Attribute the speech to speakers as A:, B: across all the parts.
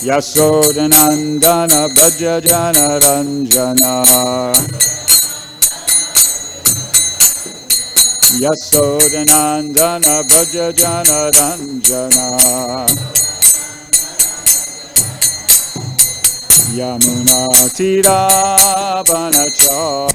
A: Yasodanandana Bhajajana Ranjana Yasodanandana Bhajajana Ranjana Yamuna Tira Banacha.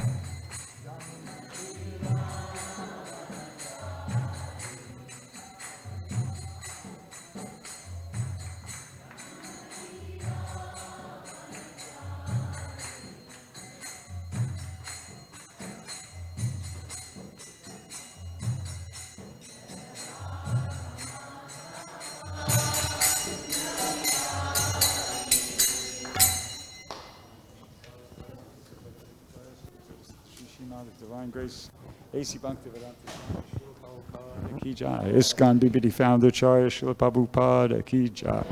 A: Divine Grace, A.C. Bhaktivedanta Ki Jai, ISKCON BBD Founder Charya Srila Prabhupada Ki Jai,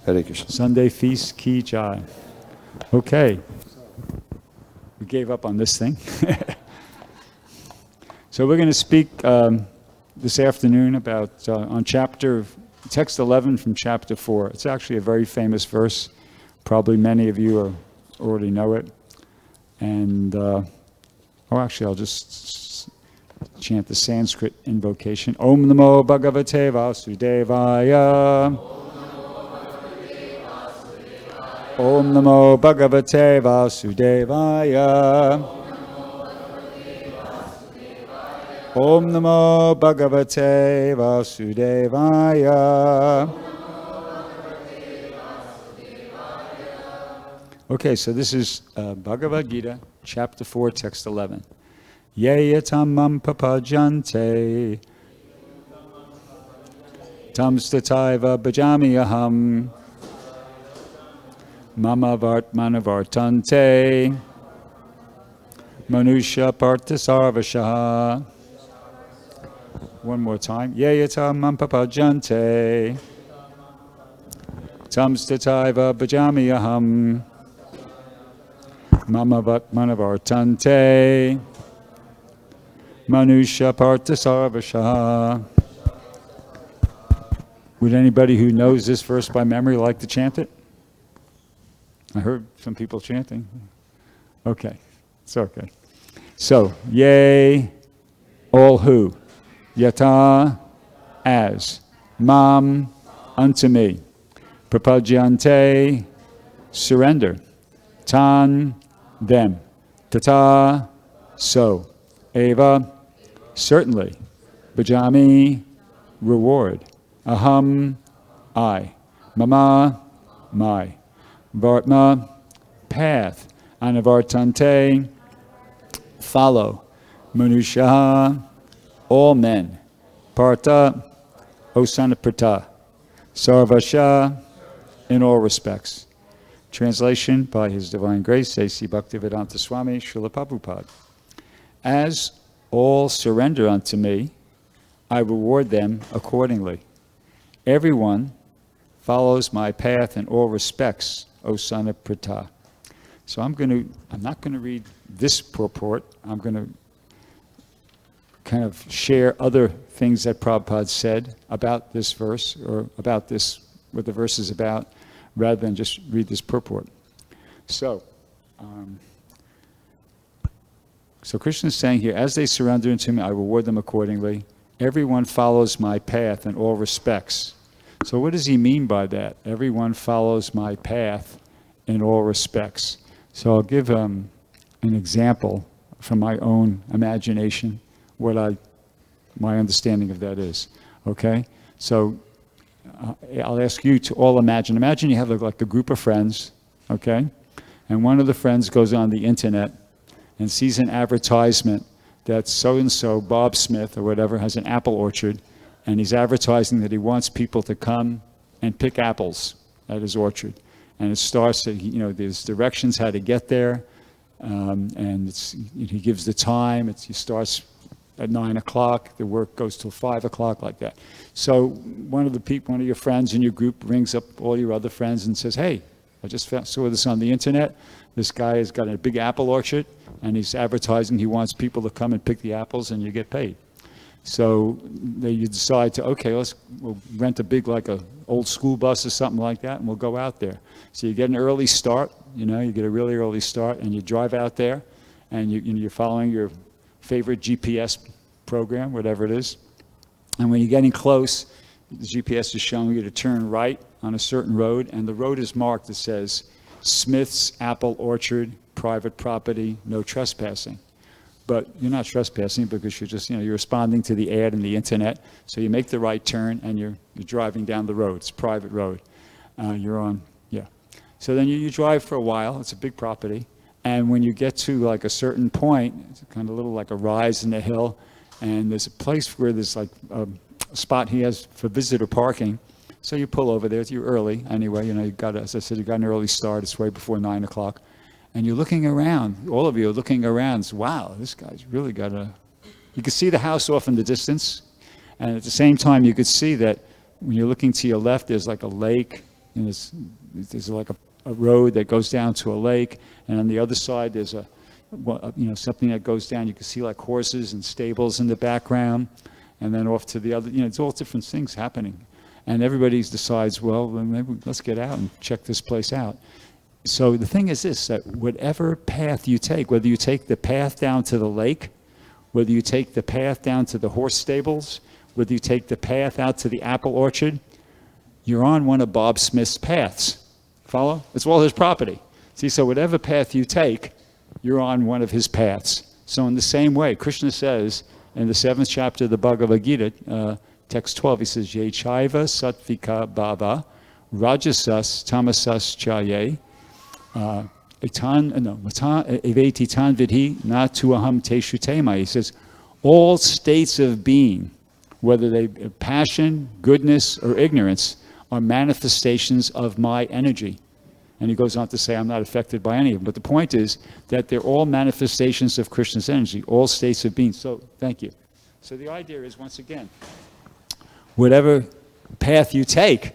B: Hare Krishna.
A: Sunday Feast Ki Jai. Okay, we gave up on this thing. So we're going to speak this afternoon about on text 11 from chapter 4. It's actually a very famous verse. Probably many of you already know it. And actually, I'll just chant the Sanskrit invocation. Om Namo Bhagavate Vasudevaya. Om Namo Bhagavate Vasudevaya. Om Namo Bhagavate Vasudevaya. Okay, so this is Bhagavad Gita, chapter 4, text 11. Yeyatamam papajante tamstataiva bhajami aham mama vartmanavartante manusha parthasarvashaha. One more time. Yeyatamam papajante tamstataiva bhajami aham Mama Manavartante Manusha Parthasarvashaha. Would anybody who knows this verse by memory like to chant it? I heard some people chanting. Okay, it's okay. So, yea, all who, yata, as, mam, unto me, prapajyante, surrender, tan, them, tata, so, eva, certainly, bhajami, reward, aham, I, mama, my, vartma, path, anavartante, follow, manusha, all men, partha, osanaprata, sarvasha, in all respects. Translation by His Divine Grace, A.C. Bhaktivedanta Swami, Srila Prabhupada. As all surrender unto me, I reward them accordingly. Everyone follows my path in all respects, O son of Pratha. So I'm not going to read this purport. I'm going to kind of share other things that Prabhupada said about this verse, or about this, what the verse is about, rather than just read this purport. So Krishna is saying here, as they surrender unto me, I reward them accordingly. Everyone follows my path in all respects. So what does he mean by that? Everyone follows my path in all respects. So I'll give an example from my own imagination, what my understanding of that is. Okay? So I'll ask you to all imagine. Imagine you have like a group of friends, okay? And one of the friends goes on the internet and sees an advertisement that so-and-so, Bob Smith or whatever, has an apple orchard, and he's advertising that he wants people to come and pick apples at his orchard. And it starts, there's directions how to get there, and he gives the time. He starts at 9 o'clock, the work goes till 5 o'clock, like that. So one of your friends in your group rings up all your other friends and says, hey, I just saw this on the internet. This guy has got a big apple orchard, and he's advertising he wants people to come and pick the apples, and you get paid. So you decide to, okay, we'll rent a big, like a old school bus or something like that, and we'll go out there. So you get an early start, you get a really early start, and you drive out there, and you're following your favorite GPS program, whatever it is. And when you're getting close, the GPS is showing you to turn right on a certain road, and the road is marked that says, Smith's Apple Orchard, private property, no trespassing. But you're not trespassing because you're just, you're responding to the ad in the internet. So you make the right turn and you're driving down the road. It's a private road. You're on, yeah. So then you drive for a while. It's a big property. And when you get to like a certain point, it's kind of a little like a rise in the hill. And there's a place where there's like a spot he has for visitor parking. So you pull over there. You're early anyway. You got, as I said, you got an early start. It's way before 9 o'clock. And you're looking around, all of you are looking around, so, wow, this guy's really got a... You can see the house off in the distance, and at the same time you could see that when you're looking to your left, there's like a lake, and there's like a road that goes down to a lake, and on the other side there's something that goes down. You can see like horses and stables in the background, and then off to the other, it's all different things happening. And everybody decides, well, maybe let's get out and check this place out. So the thing is this, that whatever path you take, whether you take the path down to the lake, whether you take the path down to the horse stables, whether you take the path out to the apple orchard, you're on one of Bob Smith's paths. Follow? It's all his property. See, so whatever path you take, you're on one of his paths. So in the same way, Krishna says in the 7th chapter of the Bhagavad Gita, text 12, he says, Ye chaiva sattvika bhava rajasas tamasas chaye eveti tan vidhi natu aham teshu tema. He says, all states of being, whether they passion, goodness, or ignorance, are manifestations of my energy. And he goes on to say, I'm not affected by any of them. But the point is that they're all manifestations of Krishna's energy, all states of being. So, thank you. So the idea is, once again, whatever path you take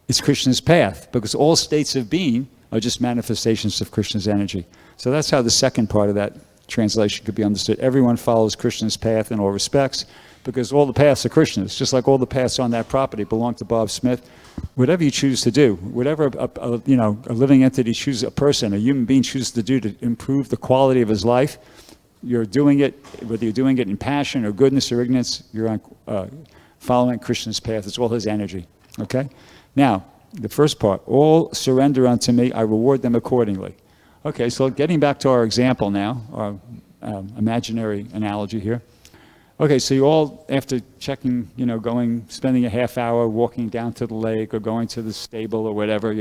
A: is Krishna's path, because all states of being are just manifestations of Krishna's energy. So that's how the second part of that translation could be understood. Everyone follows Krishna's path in all respects, because all the paths are Krishna's, just like all the paths on that property belong to Bob Smith. Whatever you choose to do, whatever a living entity chooses, a person, a human being chooses to do to improve the quality of his life, you're doing it, whether you're doing it in passion or goodness or ignorance, you're on following Krishna's path. It's all his energy. Okay? Now, the first part, all surrender unto me, I reward them accordingly. Okay, so getting back to our example now, our imaginary analogy here. Okay, so you all, after checking, spending a half hour walking down to the lake or going to the stable or whatever,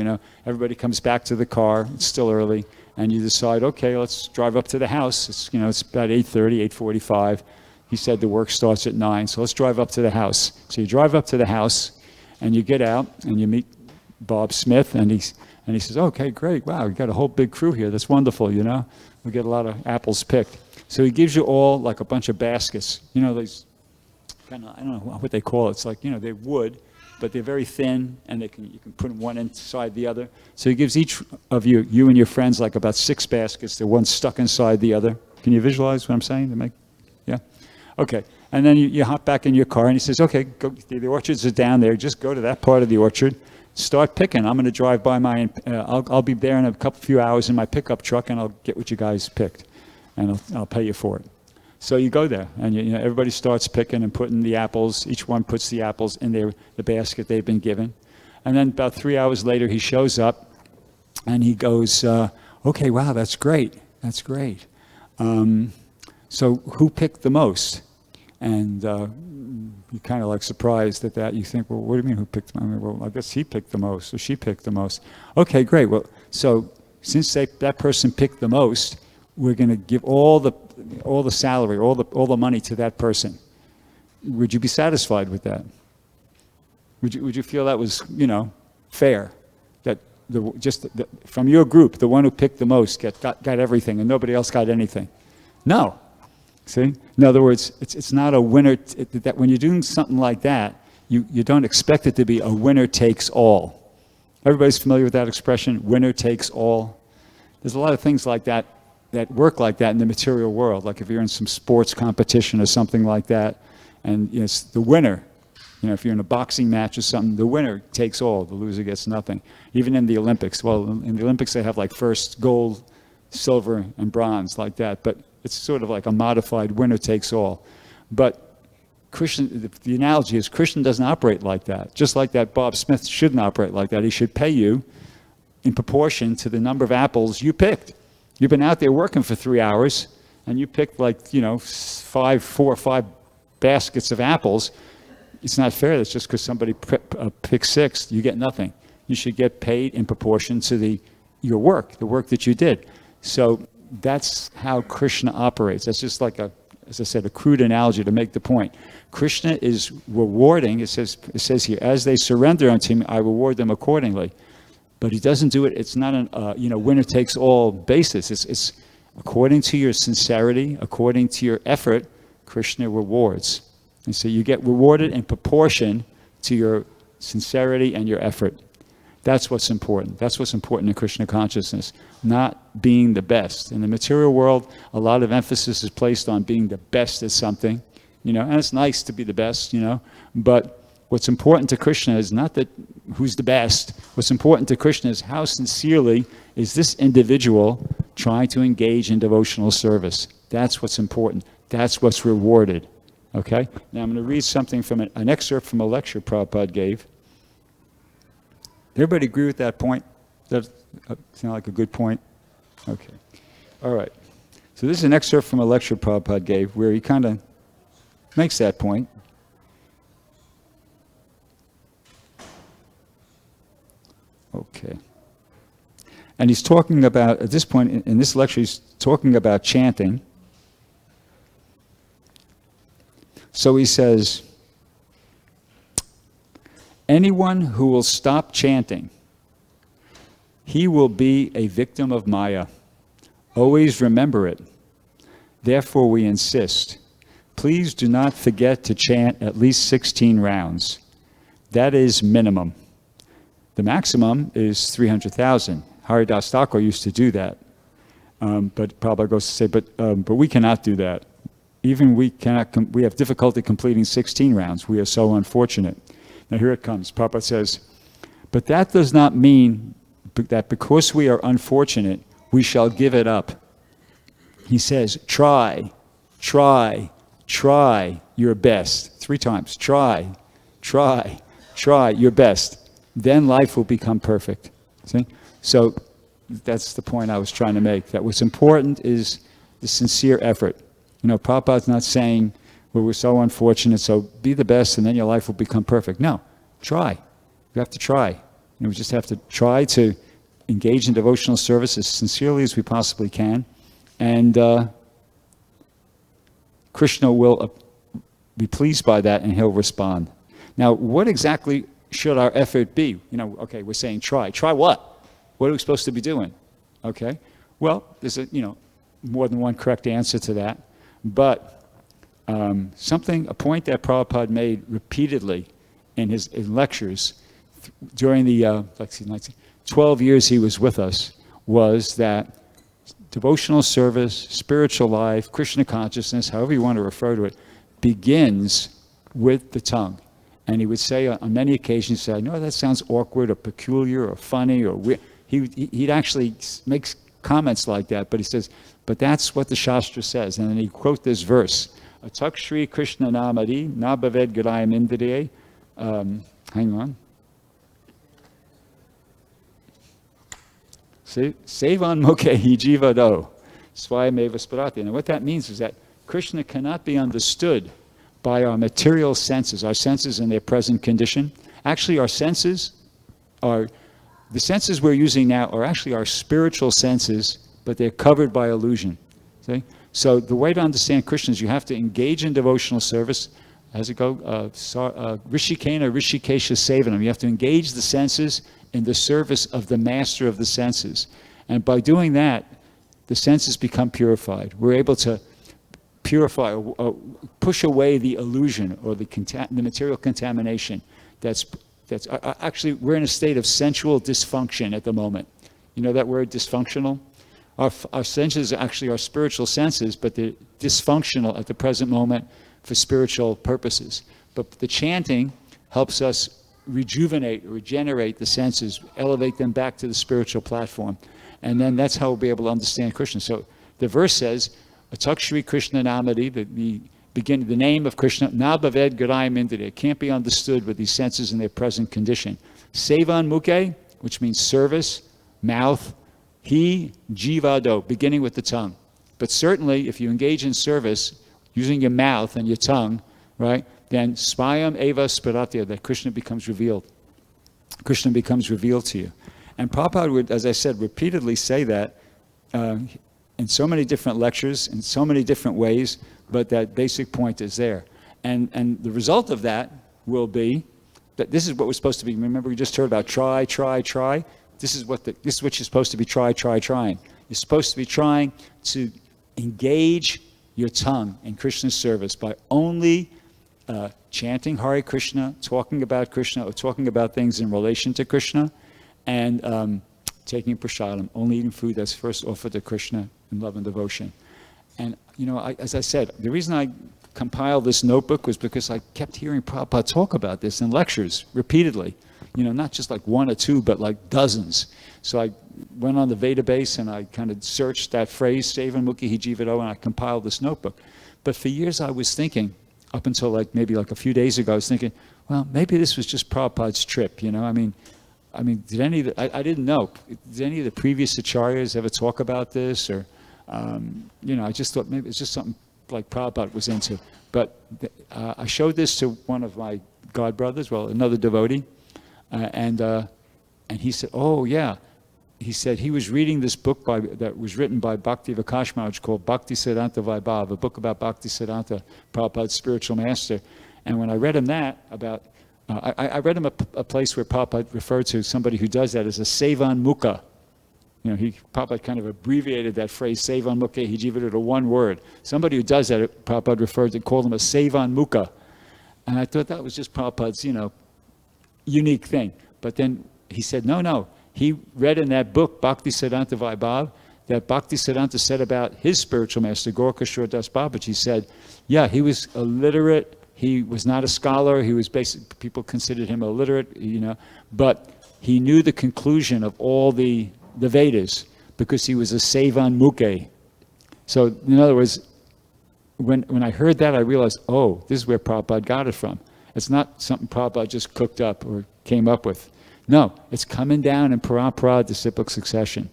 A: everybody comes back to the car, it's still early, and you decide, okay, let's drive up to the house. It's about 8:30, 8:45. He said the work starts at 9, so let's drive up to the house. So you drive up to the house, and you get out, and you meet Bob Smith, and he says, okay, great, wow, we got a whole big crew here, that's wonderful, we get a lot of apples picked. So he gives you all like a bunch of baskets, these kind of, I don't know what they call it, it's like, they're wood, but they're very thin, and you can put one inside the other. So he gives each of you and your friends, like about 6 baskets, they're one stuck inside the other. Can you visualize what I'm saying? Yeah? Okay, and then you hop back in your car, and he says, okay, go, the orchards are down there, just go to that part of the orchard, start picking. I'm going to drive by I'll be there in a few hours in my pickup truck, and I'll get what you guys picked, and I'll pay you for it. So you go there, and everybody starts picking and putting the apples. Each one puts the apples in the basket they've been given. And then about 3 hours later, he shows up, and he goes, okay, wow, that's great. That's great. So who picked the most? And you're kind of like surprised at that. You think, well, what do you mean who picked them? I mean, well, I guess he picked the most, or she picked the most. Okay, great. Well, so since that person picked the most, we're going to give all the salary, all the money to that person. Would you be satisfied with that? Would you feel that was, fair? That from your group, the one who picked the most got everything, and nobody else got anything? No. See? In other words, it's not a winner. That when you're doing something like that, you don't expect it to be a winner takes all. Everybody's familiar with that expression, winner takes all. There's a lot of things like that work like that in the material world. Like if you're in some sports competition or something like that, And it's the winner. If you're in a boxing match or something, the winner takes all, the loser gets nothing. Even in the Olympics. Well, in the Olympics they have like first gold, silver, and bronze, like that. But it's sort of like a modified winner takes all. But Krishna, the analogy is Krishna doesn't operate like that. Just like that, Bob Smith shouldn't operate like that. He should pay you in proportion to the number of apples you picked. You've been out there working for 3 hours, and you picked like, 4 or 5 baskets of apples. It's not fair. That's just because somebody picked 6, you get nothing. You should get paid in proportion to your work, the work that you did. So that's how Krishna operates. That's just like as I said, a crude analogy to make the point. Krishna is rewarding, it says here, as they surrender unto me, I reward them accordingly. But he doesn't do it, it's not a winner takes all basis. It's according to your sincerity, according to your effort, Krishna rewards. And so you get rewarded in proportion to your sincerity and your effort. That's what's important. That's what's important in Krishna consciousness, not being the best. In the material world, a lot of emphasis is placed on being the best at something, and it's nice to be the best, but what's important to Krishna is not that who's the best. What's important to Krishna is how sincerely is this individual trying to engage in devotional service. That's what's important. That's what's rewarded. Okay? Now I'm going to read something from an excerpt from a lecture Prabhupada gave. Everybody agree with that point? Does that sound like a good point? Okay. All right. So this is an excerpt from a lecture Prabhupada gave where he kind of makes that point. Okay. And he's talking about, at this point in this lecture, he's talking about chanting. So he says, anyone who will stop chanting, he will be a victim of Maya. Always remember it. Therefore we insist, please do not forget to chant at least 16 rounds. That is minimum. The maximum is 300,000. Haridas Thakur used to do that. But Prabhupada goes to say, but we cannot do that. Even we have difficulty completing 16 rounds. We are so unfortunate. Now here it comes. Prabhupada says, but that does not mean that because we are unfortunate, we shall give it up. He says, try your best. 3 times. Try your best. Then life will become perfect. See? So that's the point I was trying to make. That what's important is the sincere effort. Prabhupada's not saying, well, we're so unfortunate, so be the best and then your life will become perfect. No, try. You have to try. We just have to try to engage in devotional service as sincerely as we possibly can. And Krishna will be pleased by that and he'll respond. Now, what exactly should our effort be? Okay, we're saying try. Try what? What are we supposed to be doing? Okay, well, there's a more than one correct answer to that. But a point that Prabhupada made repeatedly in his lectures during the 12 years he was with us was that devotional service, spiritual life, Krishna consciousness, however you want to refer to it, begins with the tongue. And he would say on many occasions, I know that sounds awkward or peculiar or funny or weird. He'd actually make comments like that, but he says, but that's what the Shastra says. And then he quote this verse, Atak Shri Krishna Namadi, Nabhaved Garayam Indriye. Hang on. Sevan Mokhehi Jivado, Swayameva Sparati. And what that means is that Krishna cannot be understood by our material senses, our senses in their present condition. Actually, our senses are, the senses we're using now are actually our spiritual senses, but they're covered by illusion. See? So the way to understand Krishna is you have to engage in devotional service. How's it go? Rishikena Rishikesha Sevanam. You have to engage the senses in the service of the master of the senses. And by doing that, the senses become purified. We're able to purify, push away the illusion or the material contamination. That's actually, we're in a state of sensual dysfunction at the moment. You know that word, dysfunctional? Our senses are actually our spiritual senses, but they're dysfunctional at the present moment for spiritual purposes. But the chanting helps us regenerate the senses, elevate them back to the spiritual platform. And then that's how we'll be able to understand Krishna. So the verse says, Atak Shri Krishna Namadi, the name of Krishna, Nabhaved Garayam Indriya. It can't be understood with these senses in their present condition. Sevan Mukhe, which means service, mouth, He Jivado, beginning with the tongue. But certainly, if you engage in service using your mouth and your tongue, right, then Svayam Eva Spiratya, that Krishna becomes revealed. Krishna becomes revealed to you. And Prabhupada would, as I said, repeatedly say that in so many different lectures, in so many different ways, but that basic point is there. And the result of that will be that this is what we're supposed to be. Remember, we just heard about try. This is what you're supposed to be trying. You're supposed to be trying to engage your tongue in Krishna's service by only chanting Hare Krishna, talking about Krishna, or talking about things in relation to Krishna, and taking prasadam, only eating food that's first offered to Krishna in love and devotion. And, as I said, the reason I compiled this notebook was because I kept hearing Prabhupada talk about this in lectures repeatedly. Not just like one or two, but like dozens. So I went on the database and I kind of searched that phrase, Sevan Mukhi Hijivado, and I compiled this notebook. But for years I was thinking, up until maybe a few days ago, I was thinking, well, maybe this was just Prabhupada's trip, I mean, did any of I didn't know. Did any of the previous acharyas ever talk about this? Or, I just thought maybe it's just something like Prabhupada was into. But I showed this to one of my godbrothers, another devotee, and he said, oh, yeah. He said he was reading this book that was written by Bhakti Vikash Maharaj called Bhakti Siddhanta Vaibhav, a book about Bhakti Siddhanta, Prabhupada's spiritual master. And when I read him that about, I read him a place where Prabhupada referred to somebody who does that as a Sevan Mukha. Prabhupada kind of abbreviated that phrase, Sevan Mukha, he jivated to one word. Somebody who does that, Prabhupada called him a Sevan Mukha. And I thought that was just Prabhupada's, unique thing. But then he said, no. He read in that book, Bhakti Siddhanta Vaibhav, that Bhakti Siddhanta said about his spiritual master, Gaurkishore Das Babaji. He said, yeah, he was illiterate. He was not a scholar. He was people considered him illiterate, but he knew the conclusion of all the Vedas because he was a Sevan Mukhe. So, in other words, when I heard that, I realized, oh, this is where Prabhupada got it from. It's not something Prabhupada just cooked up or came up with. No, it's coming down in parampara, disciplic succession.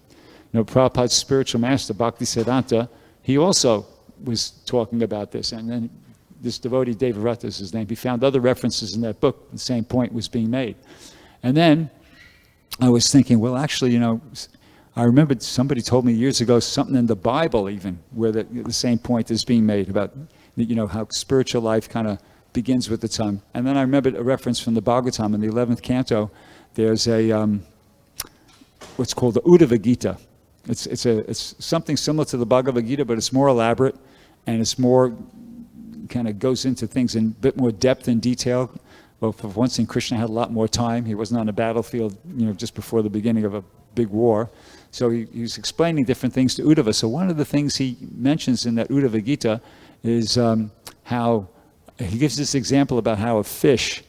A: Prabhupada's spiritual master, Bhakti Siddhanta, he also was talking about this. And then this devotee, Devarata is his name, he found other references in that book. The same point was being made. And then I was thinking, well, actually, I remembered somebody told me years ago something in the Bible even where the same point is being made about, how spiritual life kind of begins with the tongue. And then I remembered a reference from the Bhagavatam in the 11th canto. There's what's called the Uddhava Gita. It's something similar to the Bhagavad Gita, but it's more elaborate and it's more kind of goes into things in a bit more depth and detail. Well, for one thing, Krishna had a lot more time. He wasn't on a battlefield, just before the beginning of a big war. So he was explaining different things to Uddhava. So one of the things he mentions in that Uddhava Gita is how he gives this example about how a fish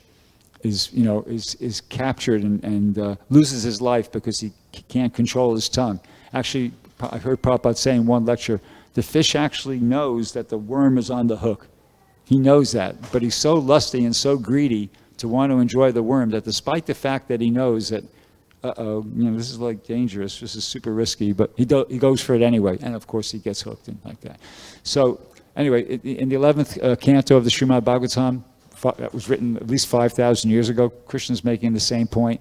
A: is captured and loses his life because he can't control his tongue. Actually, I heard Prabhupada say in one lecture, the fish actually knows that the worm is on the hook. He knows that, but he's so lusty and so greedy to want to enjoy the worm that despite the fact that he knows that, this is like dangerous, this is super risky, but he goes for it anyway, and of course he gets hooked and like that. So anyway, in the 11th canto of the Srimad Bhagavatam, that was written at least 5,000 years ago, Krishna's making the same point.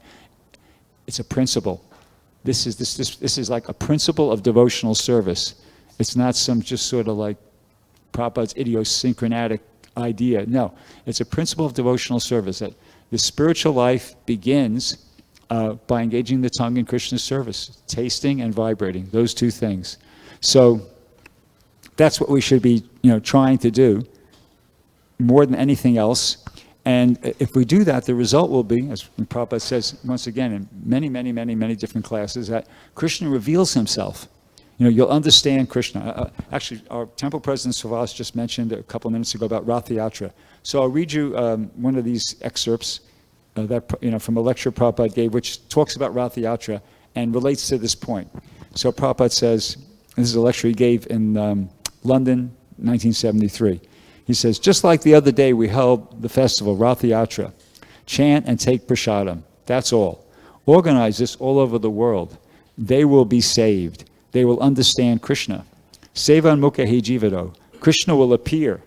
A: It's a principle. This is like a principle of devotional service. It's not some just sort of like Prabhupada's idiosyncratic idea. No, it's a principle of devotional service that the spiritual life begins by engaging the tongue in Krishna's service, tasting and vibrating, those two things. So that's what we should be, trying to do more than anything else. And if we do that, the result will be, as Prabhupada says once again in many, many, many, many different classes, that Krishna reveals himself. you'll understand Krishna. Actually, our temple president Savas just mentioned a couple minutes ago about Rath Yatra. So I'll read you one of these excerpts from a lecture Prabhupada gave, which talks about Rath Yatra and relates to this point. So Prabhupada says, this is a lecture he gave in London, 1973. He says, just like the other day we held the festival, Rath Yatra, chant and take prasadam. That's all. Organize this all over the world. They will be saved. They will understand Krishna. Sevan mukha jivato. Krishna will appear.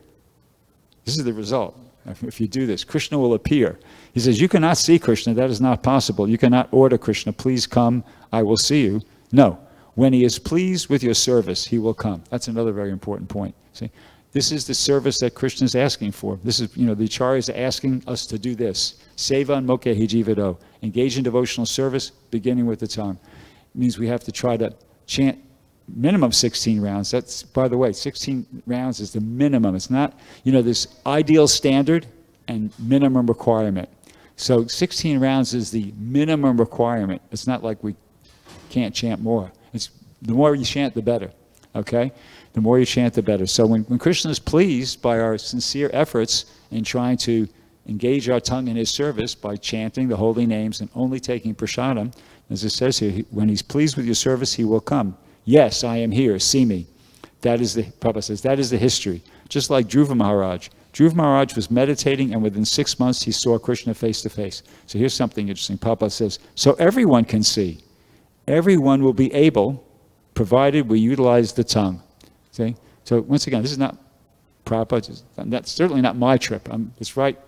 A: This is the result. If you do this, Krishna will appear. He says, you cannot see Krishna. That is not possible. You cannot order Krishna, please come, I will see you. No. When he is pleased with your service, he will come. That's another very important point. See, this is the service that Krishna is asking for. This is, the acharyas are asking us to do this. Sevan mukha jivato. Engage in devotional service, beginning with the tongue. It means we have to try to chant minimum 16 rounds. That's, by the way, 16 rounds is the minimum. It's not, this ideal standard and minimum requirement. So 16 rounds is the minimum requirement. It's not like we can't chant more. It's the more you chant, the better. Okay? The more you chant, the better. So when Krishna is pleased by our sincere efforts in trying to engage our tongue in his service by chanting the holy names and only taking prasadam, as it says here, when he's pleased with your service, he will come. Yes, I am here, see me. That is Prabhupada says, that is the history. Just like Dhruva Maharaj. Dhruva Maharaj was meditating, and within 6 months he saw Krishna face to face. So here's something interesting. Prabhupada says, so everyone can see. Everyone will be able, provided we utilize the tongue. See? So once again, this is not Prabhupada, that's certainly not my trip. It's right,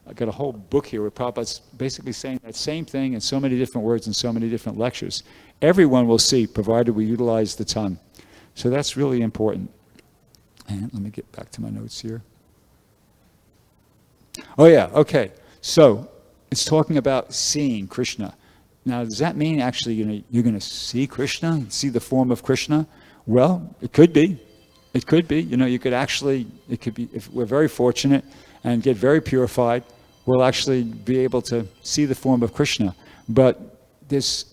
A: I've got a whole book here where Prabhupada's basically saying that same thing in so many different words and so many different lectures. Everyone will see, provided we utilize the tongue. So that's really important. And let me get back to my notes here. Oh yeah, okay. So it's talking about seeing Krishna. Now, does that mean actually you're going to see Krishna, see the form of Krishna? Well, it could be. It could be. You could actually, it could be, if we're very fortunate and get very purified, we'll actually be able to see the form of Krishna. But there's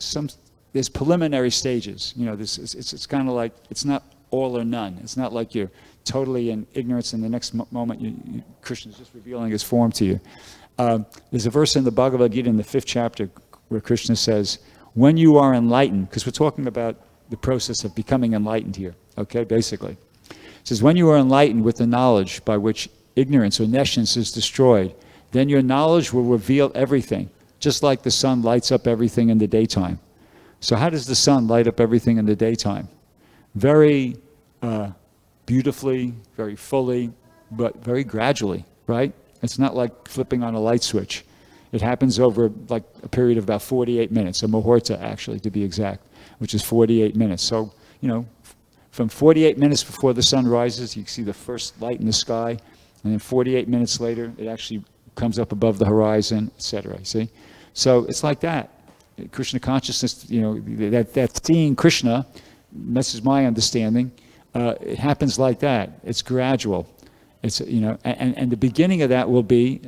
A: preliminary stages. It's kind of like, it's not all or none. It's not like you're totally in ignorance and the next moment Krishna is just revealing his form to you. There's a verse in the Bhagavad Gita in the 5th chapter where Krishna says, when you are enlightened, because we're talking about the process of becoming enlightened here, okay, basically. It says, when you are enlightened with the knowledge by which ignorance or nescience is destroyed, then your knowledge will reveal everything, just like the sun lights up everything in the daytime. So how does the sun light up everything in the daytime? Very beautifully, very fully, but very gradually, right? It's not like flipping on a light switch. It happens over like a period of about 48 minutes, a muhurta actually, to be exact, which is 48 minutes. So, from 48 minutes before the sun rises, you see the first light in the sky, and then 48 minutes later, it actually comes up above the horizon, etc. You see? So it's like that. Krishna consciousness, that seeing Krishna, this is my understanding, it happens like that. It's gradual. It's, and the beginning of that will be,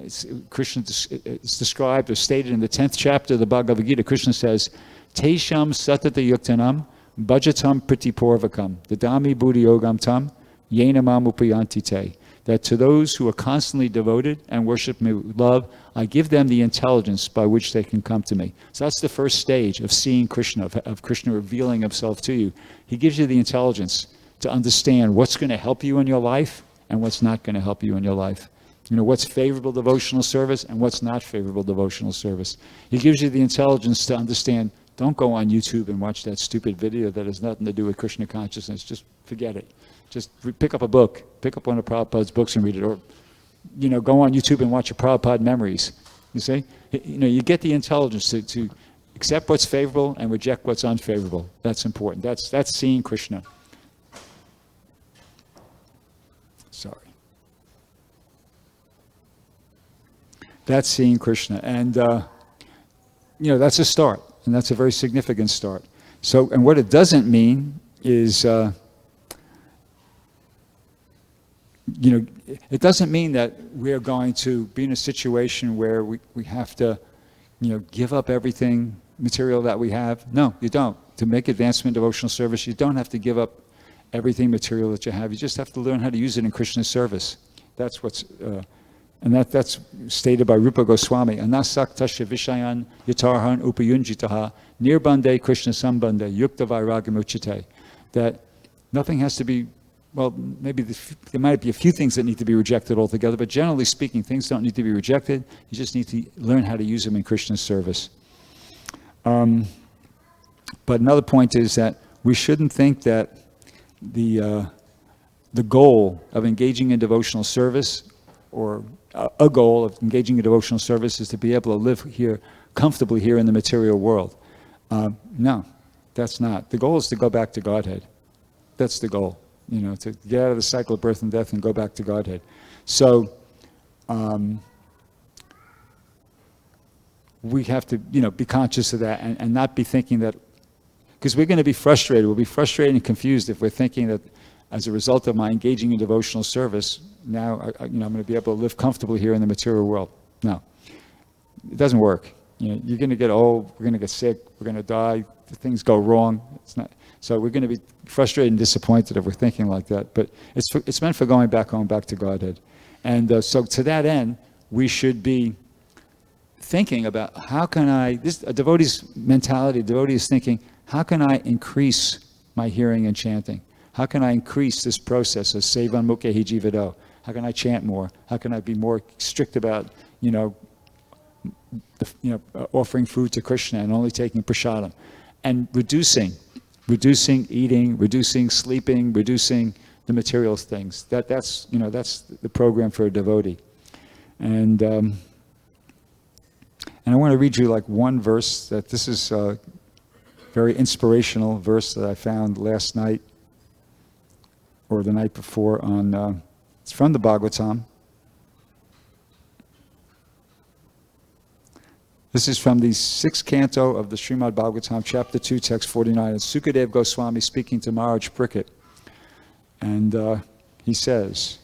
A: Krishna is described or stated in the 10th chapter of the Bhagavad Gita. Krishna says, Tesham satata yuktanam bhajatam pratipurvakam dadami buddhi yogam tam yenamam upayanti te. That to those who are constantly devoted and worship me with love, I give them the intelligence by which they can come to me. So that's the first stage of seeing Krishna, of Krishna revealing himself to you. He gives you the intelligence to understand what's going to help you in your life and what's not going to help you in your life. What's favorable devotional service and what's not favorable devotional service. He gives you the intelligence to understand, don't go on YouTube and watch that stupid video that has nothing to do with Krishna consciousness. Just forget it. Just pick up a book, pick up one of Prabhupada's books and read it, or, go on YouTube and watch your Prabhupada memories. You see? You get the intelligence to accept what's favorable and reject what's unfavorable. That's important. That's seeing Krishna. Sorry. That's seeing Krishna. And, that's a start. And that's a very significant start. So, and what it doesn't mean is, it doesn't mean that we're going to be in a situation where we have to, give up everything material that we have? No, you don't. To make advancement devotional service, you don't have to give up everything material that you have. You just have to learn how to use it in Krishna's service. That's what's, and that's stated by Rupa Goswami. Anasaktasya vishayan yatarhan upayunjitaha nirbande Krishna sambande yukta vairagamuchite. That nothing has to be, well, maybe there might be a few things that need to be rejected altogether, but generally speaking, things don't need to be rejected. You just need to learn how to use them in Krishna's service. But another point is that we shouldn't think that the goal of engaging in devotional service, or a goal of engaging in devotional service, is to be able to live here comfortably here in the material world. No, that's not. The goal is to go back to Godhead. That's the goal, to get out of the cycle of birth and death and go back to Godhead. So we have to, be conscious of that and not be thinking that, because we're going to be frustrated. We'll be frustrated and confused if we're thinking that as a result of my engaging in devotional service, now I'm going to be able to live comfortably here in the material world. No, it doesn't work. You're going to get old. We're going to get sick. We're going to die. Things go wrong. It's not. So we're going to be frustrated and disappointed if we're thinking like that. But it's meant for going back home, back to Godhead. And so to that end, we should be thinking about how can a devotee's mentality, a devotee is thinking, how can I increase my hearing and chanting? How can I increase this process of sevan mukhehi jivado? How can I chant more? How can I be more strict about, offering food to Krishna and only taking prasadam? And reducing eating, reducing sleeping, reducing the material things. That's the program for a devotee. And I want to read you like one verse that this is a very inspirational verse that I found last night or the night before on, it's from the Bhagavatam. This is from the 6th canto of the Srimad Bhagavatam, chapter 2, text 49. It's Sukadev Goswami speaking to Maharaj Parikshit. And he says,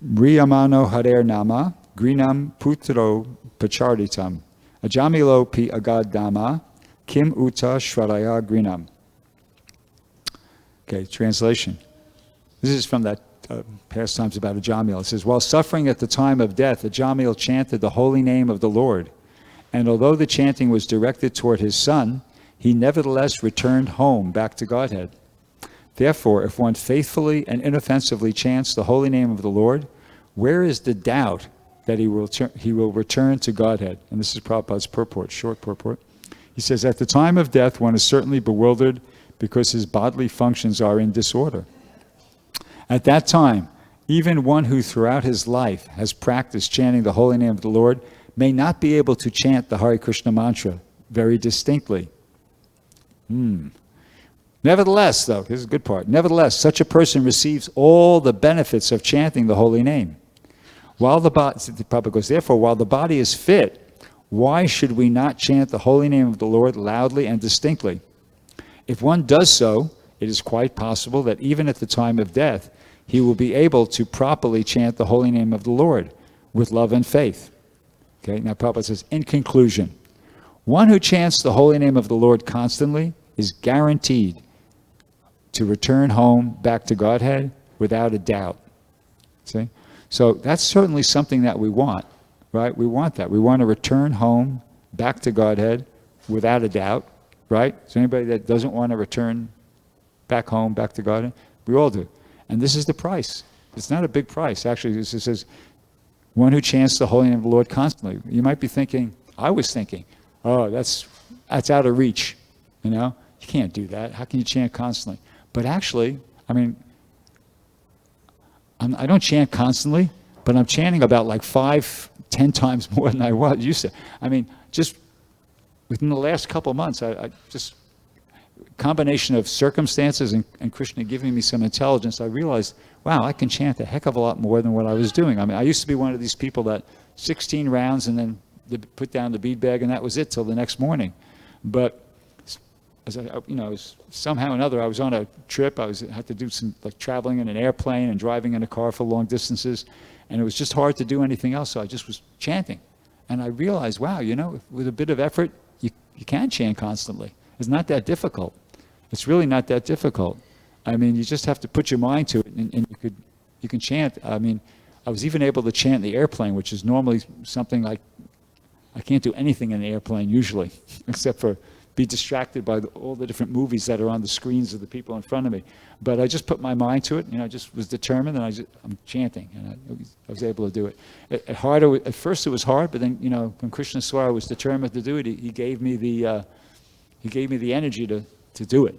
A: Riyamano Harer Nama, Grinam Putro Pacharditam, Ajamilo Pi Agadama, Kim Uta Shvaraya Grinam. Okay, translation. This is from that pastimes about Ajamil. It says, while suffering at the time of death, Ajamil chanted the holy name of the Lord. And although the chanting was directed toward his son, he nevertheless returned home back to Godhead. Therefore, if one faithfully and inoffensively chants the holy name of the Lord, where is the doubt that he will return to Godhead? And this is Prabhupada's purport, short purport. He says, at the time of death, one is certainly bewildered because his bodily functions are in disorder. At that time, even one who throughout his life has practiced chanting the holy name of the Lord may not be able to chant the Hare Krishna mantra very distinctly. Nevertheless, though, here's a good part. Nevertheless, such a person receives all the benefits of chanting the holy name. While the body, Prabhupada goes, therefore, while the body is fit, why should we not chant the holy name of the Lord loudly and distinctly? If one does so, it is quite possible that even at the time of death, he will be able to properly chant the holy name of the Lord with love and faith. Okay, now Prabhupada says, in conclusion, one who chants the holy name of the Lord constantly is guaranteed to return home back to Godhead without a doubt. See? So that's certainly something that we want, right? We want that. We want to return home back to Godhead without a doubt, right? Is there anybody that doesn't want to return back home, back to Godhead? We all do. And this is the price. It's not a big price. Actually, it says, one who chants the holy name of the Lord constantly. You might be thinking, I was thinking, oh, that's out of reach. You can't do that. How can you chant constantly? But actually, I don't chant constantly, but I'm chanting about like 5-10 times more than I was used to. Just within the last couple of months, I just, combination of circumstances and Krishna giving me some intelligence, I realized, wow, I can chant a heck of a lot more than what I was doing. I used to be one of these people that 16 rounds and then put down the bead bag and that was it till the next morning. But as somehow or another, I was on a trip. I had to do some traveling in an airplane and driving in a car for long distances, and it was just hard to do anything else. So I just was chanting, and I realized, wow, with a bit of effort, You can chant constantly. It's not that difficult. It's really not that difficult. I mean, you just have to put your mind to it, and you can chant. I mean, I was even able to chant in the airplane, which is normally something like I can't do anything in the airplane usually, except for be distracted by all the different movies that are on the screens of the people in front of me. But I just put my mind to it, I just was determined, and I'm chanting, and I was able to do it. At first it was hard, but then, when Krishna saw I was determined to do it, he gave me the energy to do it,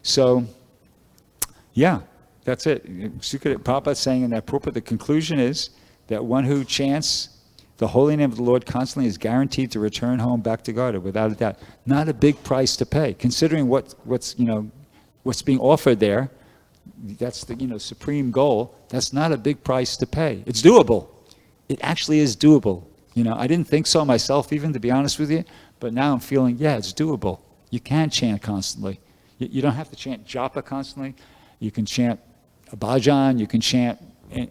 A: So, yeah, that's it. Prabhupada's saying in that purport, the conclusion is that one who chants the holy name of the Lord constantly is guaranteed to return home back to God, without a doubt. Not a big price to pay, considering what's being offered there. That's the supreme goal. That's not a big price to pay. It's doable. It actually is doable. I didn't think so myself, even, to be honest with you, but now I'm feeling, yeah, it's doable. You can chant constantly. You don't have to chant japa constantly. You can chant a bhajan. You can chant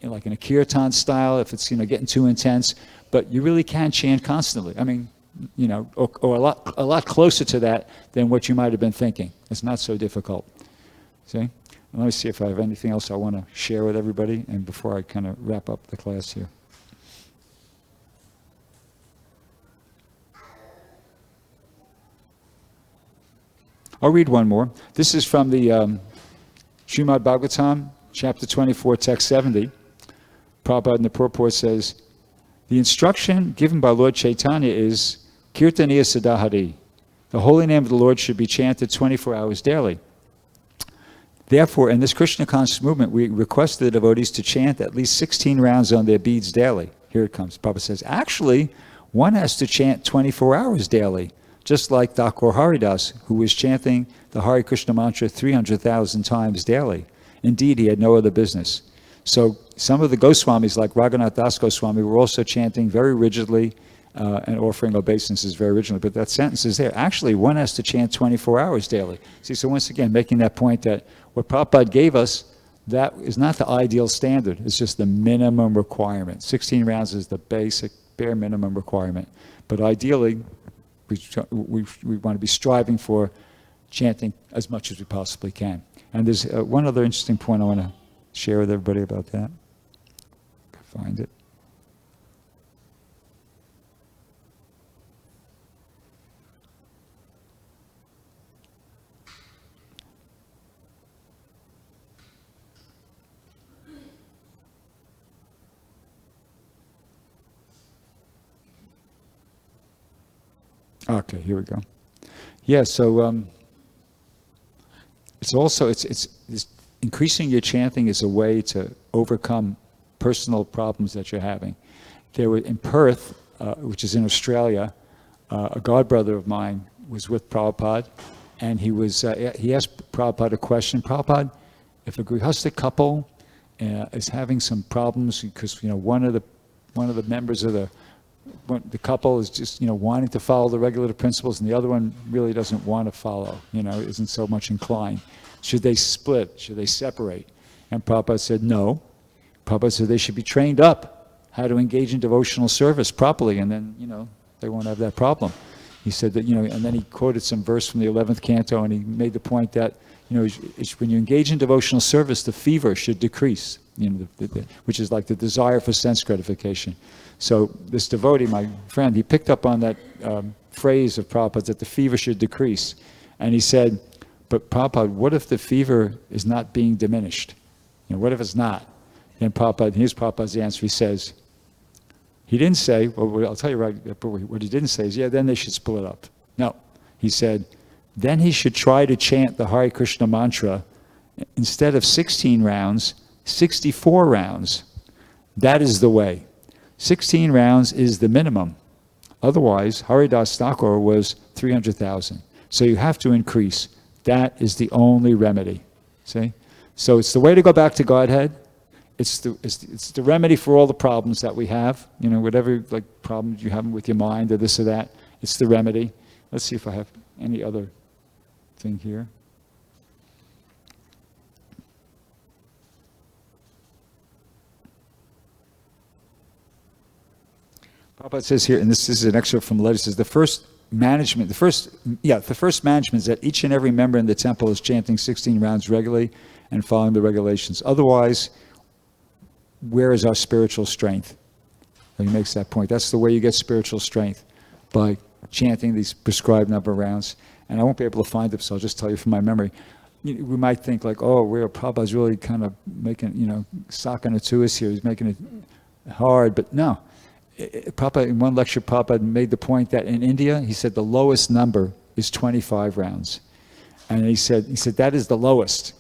A: like in a kirtan style if it's getting too intense. But you really can chant constantly. I mean, or a lot closer to that than what you might have been thinking. It's not so difficult. See? And let me see if I have anything else I want to share with everybody, and before I kind of wrap up the class here. I'll read one more. This is from the Srimad Bhagavatam, chapter 24, text 70. Prabhupada in the purport says, the instruction given by Lord Chaitanya is Kirtaniya Sadahari. The holy name of the Lord should be chanted 24 hours daily. Therefore, in this Krishna conscious movement, we request the devotees to chant at least 16 rounds on their beads daily. Here it comes. Prabhupada says, actually, one has to chant 24 hours daily, just like Thakur Haridas, who was chanting the Hare Krishna mantra 300,000 times daily. Indeed, he had no other business. So some of the Goswamis, like Raghunath Das Goswami, were also chanting very rigidly and offering obeisances very rigidly. But that sentence is there. Actually, one has to chant 24 hours daily. See, so once again, making that point that what Prabhupada gave us, that is not the ideal standard. It's just the minimum requirement. 16 rounds is the basic, bare minimum requirement. But ideally, we want to be striving for chanting as much as we possibly can. And there's one other interesting point I want to share with everybody about that. Find it. Okay, here we go. Yeah, so it's increasing your chanting is a way to overcome personal problems that you're having. There were in Perth, which is in Australia, a godbrother of mine was with Prabhupada, and he asked Prabhupada a question. Prabhupada, if a grihastha couple is having some problems because one of the members of the couple is just wanting to follow the regulative principles, and the other one really doesn't want to follow, isn't so much inclined. Should they split? Should they separate? And Prabhupada said no. Prabhupada said they should be trained up how to engage in devotional service properly, and then they won't have that problem. He said that and then he quoted some verse from the 11th canto, and he made the point that when you engage in devotional service, the fever should decrease, which is like the desire for sense gratification. So this devotee, my friend, he picked up on that phrase of Prabhupada that the fever should decrease, and he said, but Prabhupada, what if the fever is not being diminished? What if it's not? And here's Prabhupada's answer. He says, he didn't say, well, I'll tell you right, what he didn't say is, yeah, then they should split up. No. He said, then he should try to chant the Hare Krishna mantra instead of 16 rounds, 64 rounds. That is the way. 16 rounds is the minimum. Otherwise, Haridas Thakur was 300,000. So you have to increase. That is the only remedy. See? So it's the way to go back to Godhead. It's the remedy for all the problems that we have. Whatever problems you have with your mind or this or that, it's the remedy. Let's see if I have any other thing here. Prabhupada says here, and this is an excerpt from the letter, says the first management, the first management is that each and every member in the temple is chanting 16 rounds regularly and following the regulations. Otherwise, where is our spiritual strength? He makes that point. That's the way you get spiritual strength, by chanting these prescribed number of rounds. And I won't be able to find it, so I'll just tell you from my memory. We might think like, oh, Prabhupada's really kind of making, socking it to us here. He's making it hard, but no. Prabhupada, in one lecture, Prabhupada made the point that in India, he said the lowest number is 25 rounds. And he said that is the lowest.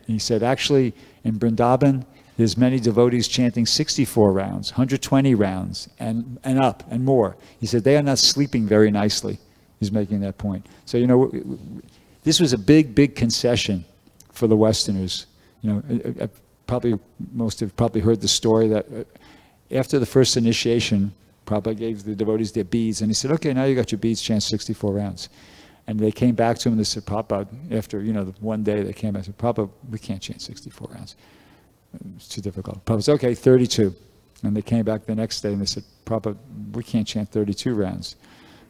A: And he said, actually, in Vrindavan, there's many devotees chanting 64 rounds, 120 rounds, and up, and more. He said they are not sleeping very nicely. He's making that point. So, this was a big, big concession for the Westerners. Probably most have probably heard the story that after the first initiation, Prabhupada gave the devotees their beads, and he said, okay, now you got your beads, chant 64 rounds. And they came back to him and they said, Prabhupada, after, the one day they came back and said, Prabhupada, we can't chant 64 rounds. It's too difficult. Prabhupada said, okay, 32. And they came back the next day and they said, Prabhupada, we can't chant 32 rounds.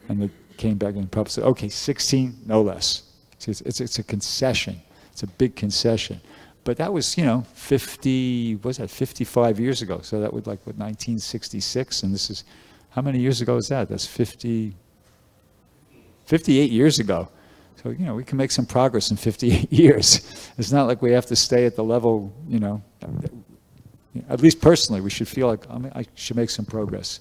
A: And they came back and Prabhupada said, okay, 16, no less. See, it's a concession. It's a big concession. But that was, 55 years ago. So that was 1966. And this is, how many years ago is that? That's 58 years ago. So, we can make some progress in 58 years. It's not like we have to stay at the level, at least personally, we should feel like I should make some progress,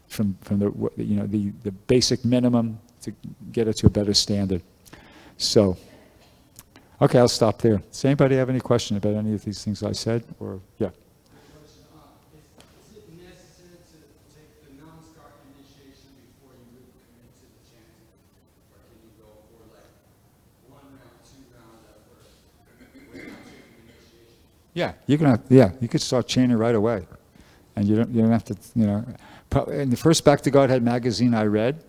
A: from the basic minimum to get it to a better standard. So, okay, I'll stop there. Does anybody have any question about any of these things I said? Or, yeah.
B: Is it necessary to take the non-start initiation before you really commit to the chanting? Or can you go for 1 round, 2 rounds at first without taking initiation?
A: Yeah, you could start chanting right away. And you don't have to, in the first Back to Godhead magazine I read,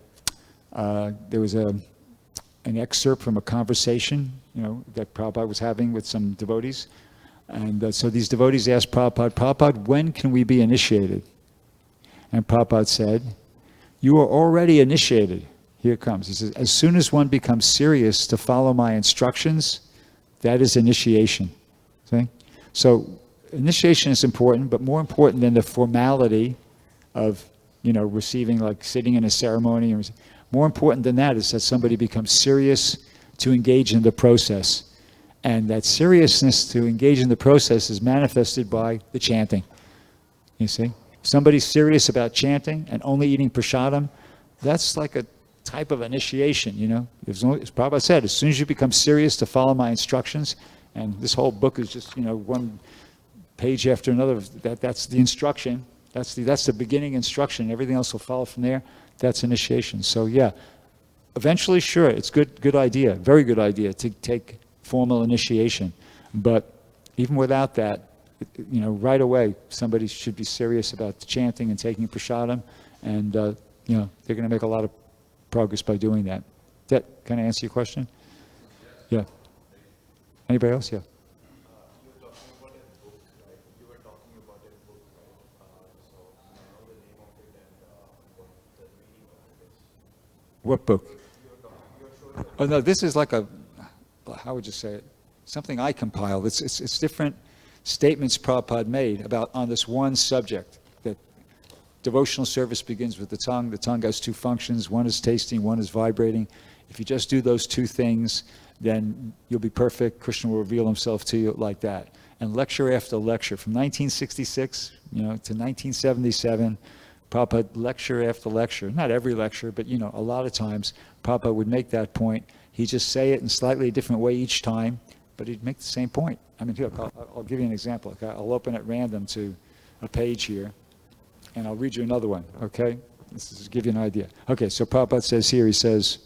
A: there was an excerpt from a conversation, that Prabhupada was having with some devotees. And so these devotees asked Prabhupada, when can we be initiated? And Prabhupada said, you are already initiated. Here it comes. He says, as soon as one becomes serious to follow my instructions, that is initiation. See? So initiation is important, but more important than the formality of, receiving, sitting in a ceremony. More important than that is that somebody becomes serious to engage in the process. And that seriousness to engage in the process is manifested by the chanting. You see? If somebody's serious about chanting and only eating prasadam, that's like a type of initiation, As Prabhupada said, as soon as you become serious to follow my instructions, and this whole book is just, one page after another, that's the instruction. That's the beginning instruction. Everything else will follow from there. That's initiation. So yeah, eventually, sure, it's good idea, very good idea to take formal initiation. But even without that, right away, somebody should be serious about chanting and taking prasadam, and they're going to make a lot of progress by doing that. Does that kind of answer your question? Yeah. Anybody else? Yeah. What book? Oh no, this is like how would you say it? Something I compiled. It's different statements Prabhupada made on this one subject, that devotional service begins with the tongue. The tongue has 2 functions. One is tasting, one is vibrating. If you just do those 2 things, then you'll be perfect. Krishna will reveal himself to you like that. And lecture after lecture, from 1966, to 1977, Prabhupada, lecture after lecture, not every lecture, but a lot of times, Prabhupada would make that point. He'd just say it in slightly a different way each time, but he'd make the same point. I mean, look, I'll give you an example. Okay? I'll open at random to a page here, and I'll read you another one, okay? This is to give you an idea. Okay, so Prabhupada says here, he says,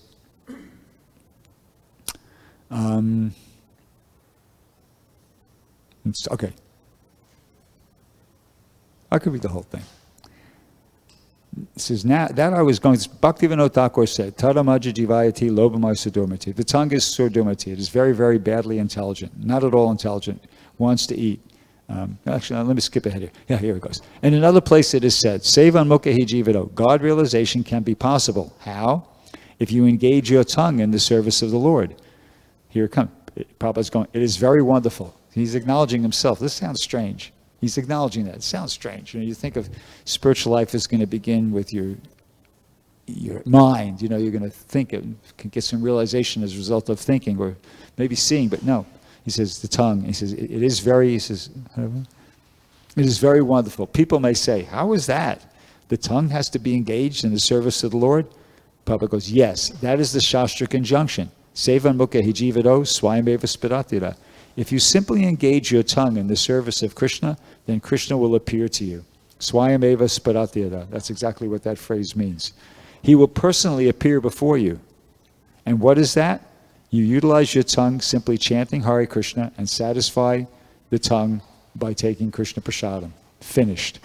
A: okay. I could read the whole thing. It says, now that I was going, Bhaktivinoda Thakur said, Tadamaja jivayati lobamai surdurmati. The tongue is surdurmati. It is very, very badly intelligent. Not at all intelligent. Wants to eat. Actually, let me skip ahead here. Yeah, here it goes. In another place it is said, Sevan mukhahi jivato. God realization can be possible. How? if you engage your tongue in the service of the Lord. Here it comes. Prabhupada's going, it is very wonderful. He's acknowledging himself. This sounds strange. He's acknowledging that. It sounds strange. You think of spiritual life is going to begin with your mind. You're going to think it, can get some realization as a result of thinking or maybe seeing, but no. He says the tongue. He says it is very wonderful. People may say, how is that? The tongue has to be engaged in the service of the Lord? Prabhupada goes, yes, that is the Shastric conjunction. Sevan mukha hijivado swayameva spiratira. If you simply engage your tongue in the service of Krishna, then Krishna will appear to you. Swayameva spiratira. That's exactly what that phrase means. He will personally appear before you. And what is that? You utilize your tongue simply chanting Hare Krishna and satisfy the tongue by taking Krishna Prasadam. Finished.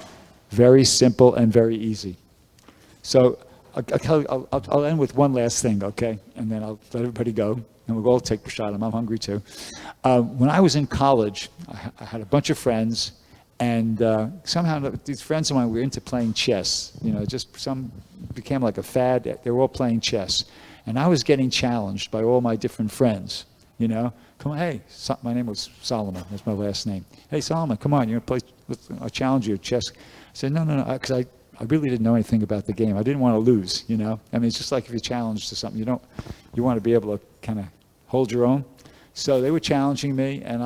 A: Very simple and very easy. So I'll end with one last thing, okay? And then I'll let everybody go. And we'll all take Prasadam. I'm hungry too. When I was in college, I had a bunch of friends. And somehow these friends of mine were into playing chess. Just some became like a fad. They were all playing chess. And I was getting challenged by all my different friends. Come on, hey, my name was Solomon. That's my last name. Hey, Solomon, come on, you're going to play, I'll challenge you at chess. I said, no, because I really didn't know anything about the game. I didn't want to lose, I mean, it's just like if you're challenged to something, you want to be able to kind of hold your own. So they were challenging me, and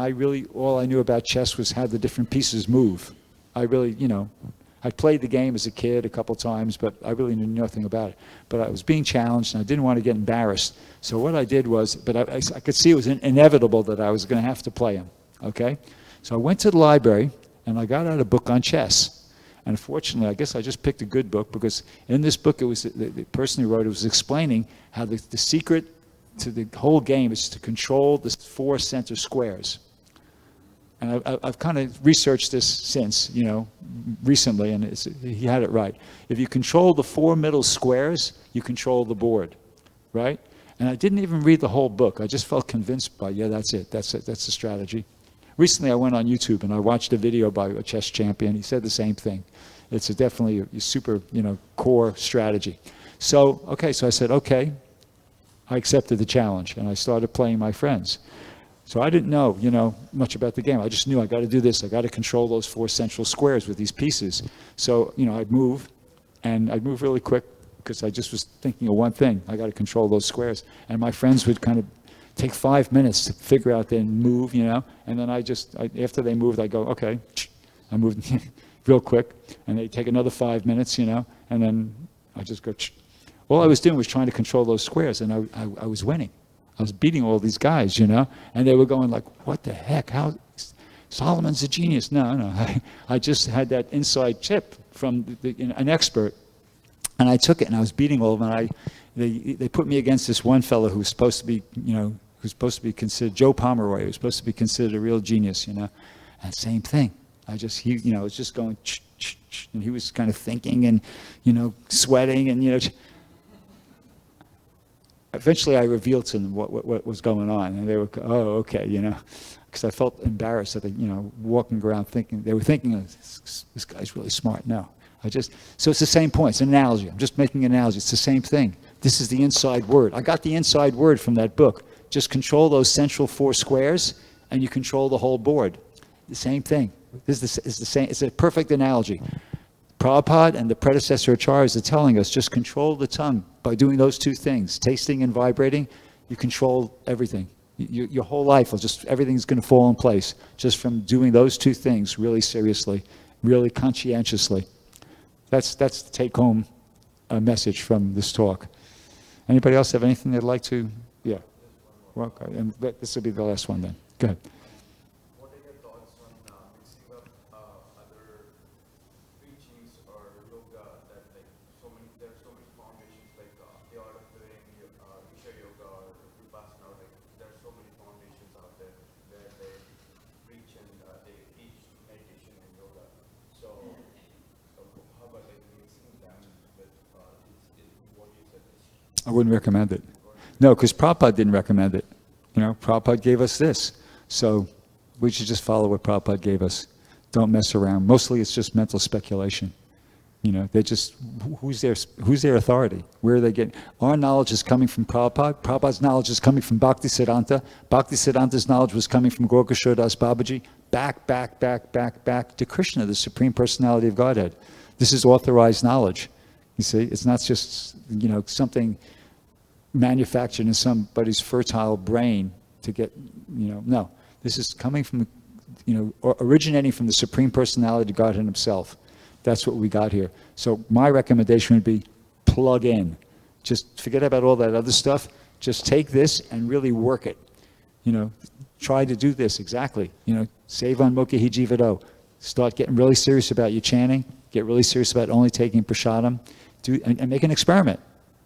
A: all I knew about chess was how the different pieces move. I really, I played the game as a kid a couple times, but I really knew nothing about it. But I was being challenged, and I didn't want to get embarrassed. So what I did was, but I could see it was inevitable that I was going to have to play him, okay? So I went to the library, and I got out a book on chess. And fortunately, I guess I just picked a good book, because in this book, it was the person who wrote it was explaining how the secret to the whole game is to control the 4 center squares. And I've kind of researched this since, recently, and he had it right. If you control the 4 middle squares, you control the board, right? And I didn't even read the whole book. I just felt convinced by, yeah, that's it. That's the strategy. Recently, I went on YouTube and I watched a video by a chess champion. He said the same thing. It's definitely a super, core strategy. So I said, okay. I accepted the challenge, and I started playing my friends. So I didn't know, much about the game. I just knew I got to do this. I got to control those 4 central squares with these pieces. So, I'd move, and I'd move really quick because I just was thinking of one thing. I got to control those squares. And my friends would kind of take 5 minutes to figure out their move, and then after they moved, I go, okay, I moved real quick, and they take another 5 minutes, and then I just go, all I was doing was trying to control those squares, and I was winning. I was beating all these guys, and they were going like, what the heck? How Solomon's a genius. No. I just had that inside tip from an expert, and I took it, and I was beating all of them. And they put me against this one fellow who's supposed to be, who's supposed to be considered, Joe Pomeroy, who's supposed to be considered a real genius, And same thing. It was just going, and he was kind of thinking and, sweating and, Eventually, I revealed to them what was going on, and they were, oh, okay, because I felt embarrassed that they, walking around thinking, they were thinking, oh, this guy's really smart. No, so it's the same point. It's an analogy. I'm just making an analogy. It's the same thing. This is the inside word. I got the inside word from that book. Just control those central 4 squares, and you control the whole board. The same thing. This is the same. It's a perfect analogy. Prabhupada and the predecessor acharyas are telling us just control the tongue by doing those 2 things, tasting and vibrating. You control everything. Your whole life, everything's going to fall in place just from doing those 2 things really seriously, really conscientiously. That's the take-home message from this talk. Anybody else have anything they'd like to? Yeah. Well, okay. And this will be the last one then. Go ahead. I wouldn't recommend it. No, because Prabhupada didn't recommend it. Prabhupada gave us this. So we should just follow what Prabhupada gave us. Don't mess around. Mostly it's just mental speculation. You know, they just, who's their authority? Where are they getting? Our knowledge is coming from Prabhupada. Prabhupada's knowledge is coming from Bhaktisiddhanta. Bhaktisiddhanta's knowledge was coming from Gorkashore Das Babaji. Back to Krishna, the Supreme Personality of Godhead. This is authorized knowledge. You see, it's not just, you know, something manufactured in somebody's fertile brain to get, you know, no. This is coming from, you know, originating from the Supreme Personality of Godhead himself. That's what we got here. So my recommendation would be plug in. Just forget about all that other stuff. Just take this and really work it. You know, try to do this exactly. You know, Sevan Mukhi Jivado. Start getting really serious about your chanting. Get really serious about only taking prasadam. And make an experiment.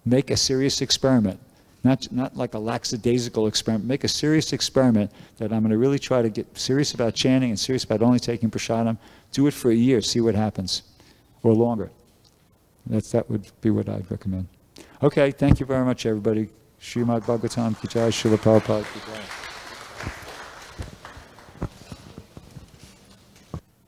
A: Make a serious experiment. Not like a lackadaisical experiment. Make a serious experiment that I'm going to really try to get serious about chanting and serious about only taking prasadam. Do it for a year. See what happens. Or longer. That would be what I'd recommend. Okay, thank you very much, everybody. Srimad Bhagavatam Ki Jai, Srila Prabhupada Ki Jai.